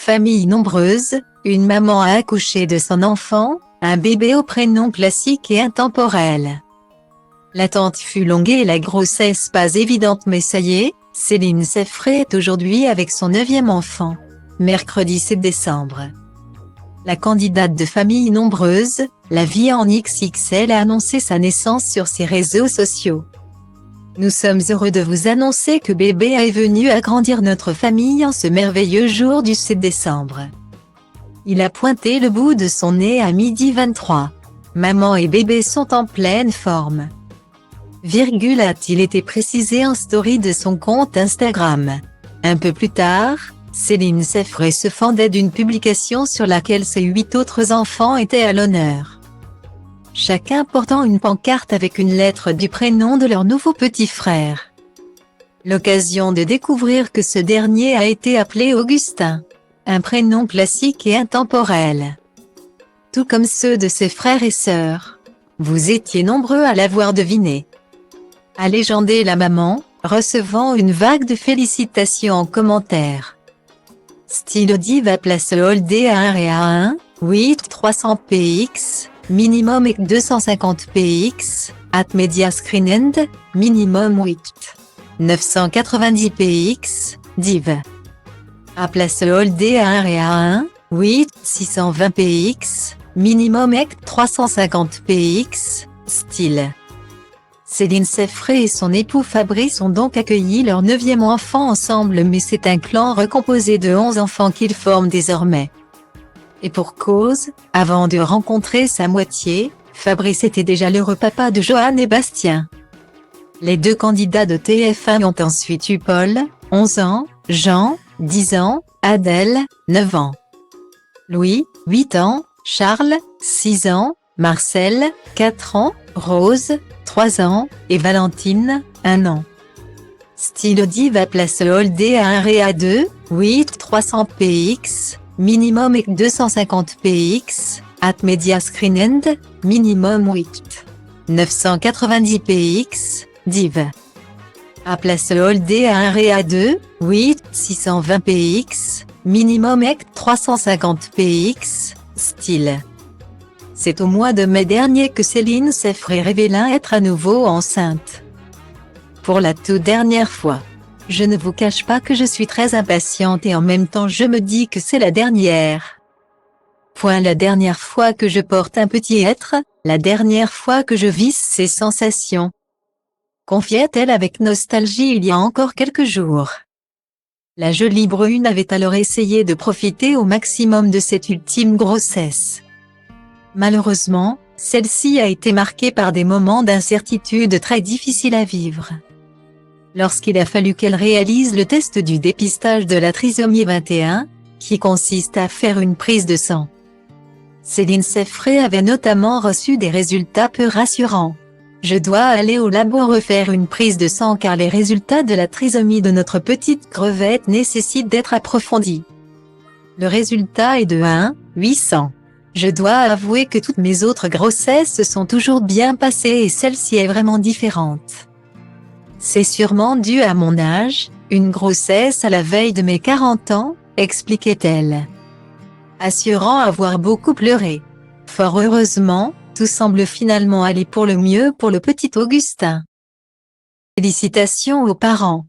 Famille nombreuse, une maman a accouché de son enfant, un bébé au prénom classique et intemporel. L'attente fut longue et la grossesse pas évidente, mais ça y est, Céline Seffray est aujourd'hui avec son 9e enfant. Mercredi 7 décembre. La candidate de famille nombreuse, la vie en XXL, a annoncé sa naissance sur ses réseaux sociaux. Nous sommes heureux de vous annoncer que bébé est venu agrandir notre famille en ce merveilleux jour du 7 décembre. Il a pointé le bout de son nez à 12h23. Maman et bébé sont en pleine forme. A-t-il été précisé en story de son compte Instagram. Un peu plus tard, Céline Seffray se fendait d'une publication sur laquelle ses 8 autres enfants étaient à l'honneur. Chacun portant une pancarte avec une lettre du prénom de leur nouveau petit frère. L'occasion de découvrir que ce dernier a été appelé Augustin. Un prénom classique et intemporel. Tout comme ceux de ses frères et sœurs. Vous étiez nombreux à l'avoir deviné. A légendé la maman, recevant une vague de félicitations en commentaire. Style Diva place Holdé à 1 et à 1, 8 300 px, minimum et 250 px, at media screen end, minimum 8 990 px, div. A place Holdé à 1 et à 1, 8 620 px, minimum et 350 px, style. Céline Seffray et son époux Fabrice ont donc accueilli leur 9e enfant ensemble, mais c'est un clan recomposé de 11 enfants qu'ils forment désormais. Et pour cause, avant de rencontrer sa moitié, Fabrice était déjà l'heureux papa de Johan et Bastien. Les deux candidats de TF1 ont ensuite eu Paul, 11 ans, Jean, 10 ans, Adèle, 9 ans, Louis, 8 ans, Charles, 6 ans, Marcel, 4 ans, Rose, 3 ans, et Valentine, 1 an. Style Diva place Holdé à 1 et à 2, 8 300 px, minimum et 250 px, at media screen end, minimum 8 990 px, div. A place Holdé à 1 et à 2, 8 620 px, minimum et 350 px, style. C'est au mois de mai dernier que Céline Seffray révéla être à nouveau enceinte. Pour la toute dernière fois. Je ne vous cache pas que je suis très impatiente et en même temps je me dis que c'est la dernière. La dernière fois que je porte un petit être, la dernière fois que je vis ces sensations. Confiait-elle avec nostalgie il y a encore quelques jours. La jolie brune avait alors essayé de profiter au maximum de cette ultime grossesse. Malheureusement, celle-ci a été marquée par des moments d'incertitude très difficiles à vivre. Lorsqu'il a fallu qu'elle réalise le test du dépistage de la trisomie 21, qui consiste à faire une prise de sang. Céline Seffray avait notamment reçu des résultats peu rassurants. Je dois aller au labo refaire une prise de sang car les résultats de la trisomie de notre petite crevette nécessitent d'être approfondis. Le résultat est de 1,800. Je dois avouer que toutes mes autres grossesses se sont toujours bien passées et celle-ci est vraiment différente. C'est sûrement dû à mon âge, une grossesse à la veille de mes 40 ans, expliquait-elle. Assurant avoir beaucoup pleuré. Fort heureusement, tout semble finalement aller pour le mieux pour le petit Augustin. Félicitations aux parents.